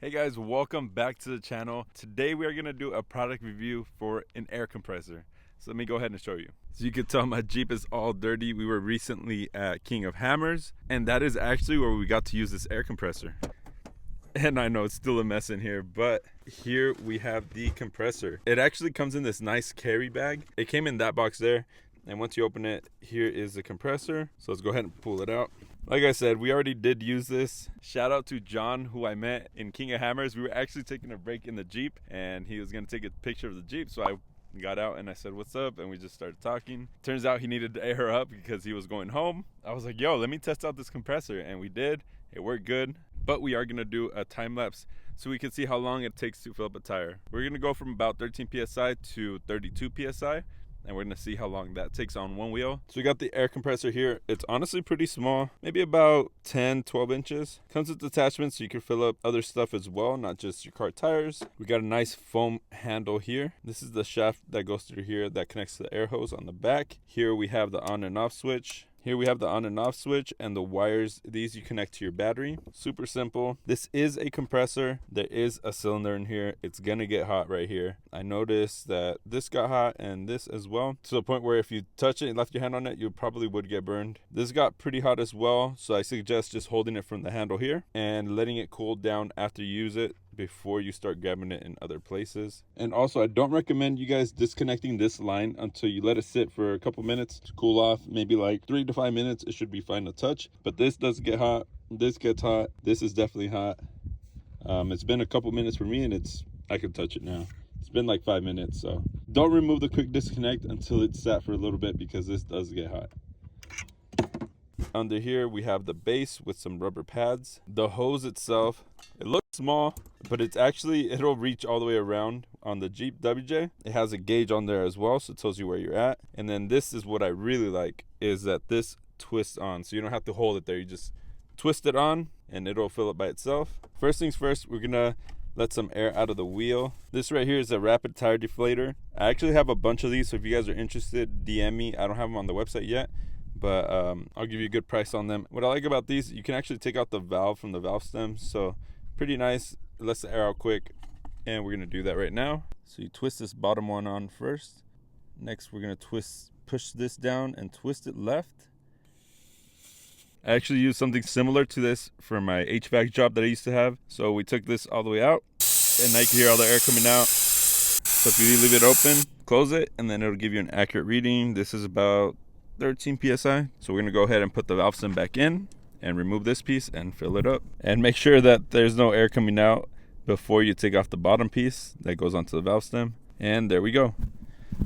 Hey guys, welcome back to the channel. Today we are going to do a product review for an air compressor. So let me go ahead and show you. So you can tell my Jeep is all dirty. We were recently at King of Hammers, and that is actually where we got to use this air compressor. And I know it's still a mess in here, but here we have the compressor. It actually comes in this nice carry bag. It came in that box there, and once you open it, here is the compressor. So let's go ahead and pull it out. Like I said, we already did use this. Shout out to John, who I met in King of Hammers. We were actually taking a break in the Jeep, and he was gonna take a picture of the Jeep. So I got out and I said, "What's up?" And we just started talking. Turns out he needed to air up because he was going home. I was like, "Yo, let me test out this compressor," and we did. It worked good. But we are gonna do a time lapse so we can see how long it takes to fill up a tire. We're gonna go from about 13 PSI to 32 PSI. And we're gonna see how long that takes on one wheel. So we got the air compressor here. It's honestly pretty small, maybe about 10-12 inches. Comes with attachments so you can fill up other stuff as well, not just your car tires. We got a nice foam handle here. This is the shaft that goes through here that connects to the air hose on the back. Here we have the on and off switch. Here we have the on and off switch and the wires. These you connect to your battery. Super simple. This is a compressor. There is a cylinder in here. It's gonna get hot right here. I noticed that this got hot and this as well, to the point where if you touch it and left your hand on it, you probably would get burned. This got pretty hot as well, so I suggest just holding it from the handle here and letting it cool down after you use it before you start grabbing it in other places. And also, I don't recommend you guys disconnecting this line until you let it sit for a couple minutes to cool off. Maybe like 3 to 5 minutes, it should be fine to touch. But this does get hot. This gets hot. This is definitely hot. It's been a couple minutes for me, and I can touch it now. It's been like 5 minutes, so don't remove the quick disconnect until it's sat for a little bit, because this does get hot. Under here we have the base with some rubber pads. The hose itself, it looks small, but it'll reach all the way around on the Jeep WJ. It has a gauge on there as well, so it tells you where you're at. And then this is what I really like, is that this twists on, so you don't have to hold it there. You just twist it on and it'll fill up by itself. First things first, we're gonna let some air out of the wheel. This right here is a rapid tire deflator. I actually have a bunch of these, so if you guys are interested, DM me. I don't have them on the website yet, but I'll give you a good price on them. What I like about these, you can actually take out the valve from the valve stem, so pretty nice. It lets the air out quick, and we're gonna do that right now. So you twist this bottom one on first. Next, we're gonna push this down and twist it left. I actually used something similar to this for my HVAC job that I used to have. So we took this all the way out, and now you can hear all the air coming out. So if you leave it open, close it, and then it'll give you an accurate reading. This is about 13 PSI. So we're gonna go ahead and put the valve stem back in and remove this piece and fill it up. And make sure that there's no air coming out before you take off the bottom piece that goes onto the valve stem. And there we go.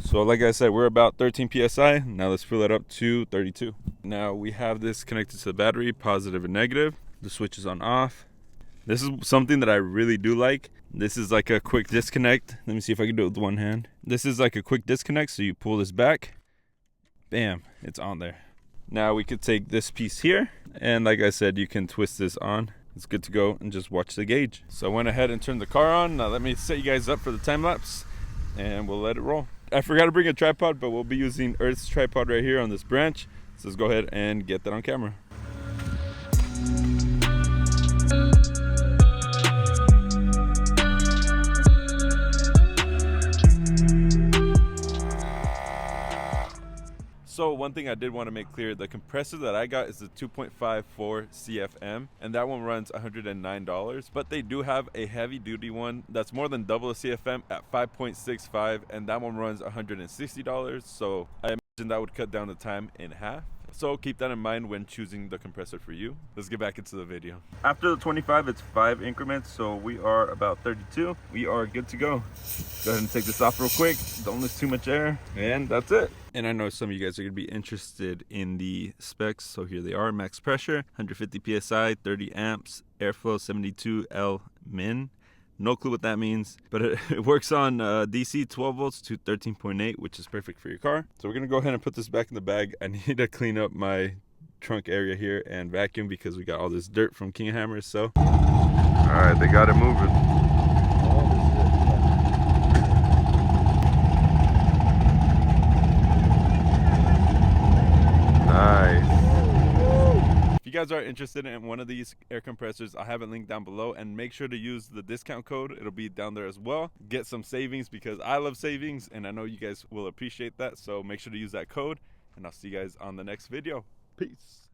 So like I said, we're about 13 PSI. Now let's fill it up to 32. Now we have this connected to the battery, positive and negative. The switch is on off. This is something that I really do like. This is like a quick disconnect. Let me see if I can do it with one hand. This is like a quick disconnect, so you pull this back. Bam, it's on there. Now we could take this piece here, and like I said, you can twist this on. It's good to go, and just watch the gauge. So I went ahead and turned the car on. Now let me set you guys up for the time lapse, and we'll let it roll. I forgot to bring a tripod, but we'll be using Earth's tripod right here on this branch. So let's go ahead and get that on camera. So one thing I did want to make clear, the compressor that I got is the 2.54 CFM, and that one runs $109, but they do have a heavy duty one that's more than double the CFM at 5.65, and that one runs $160. So I imagine that would cut down the time in half. So keep that in mind when choosing the compressor for you. Let's get back into the video. After the 25, it's 5 increments, so we are about 32. We are good to go. Go ahead and take this off real quick. Don't lose too much air, and that's it. And I know some of you guys are gonna be interested in the specs, so here they are. Max pressure, 150 PSI, 30 amps, airflow 72 L min. No clue what that means, but it works on DC 12 volts to 13.8, which is perfect for your car. So we're gonna go ahead and put this back in the bag. I need to clean up my trunk area here and vacuum because we got all this dirt from King of Hammers. So, all right, they got it moving. Nice. If you guys are interested in one of these air compressors, I have it linked down below, and make sure to use the discount code. It'll be down there as well. Get some savings because I love savings and I know you guys will appreciate that. So make sure to use that code, and I'll see you guys on the next video. Peace.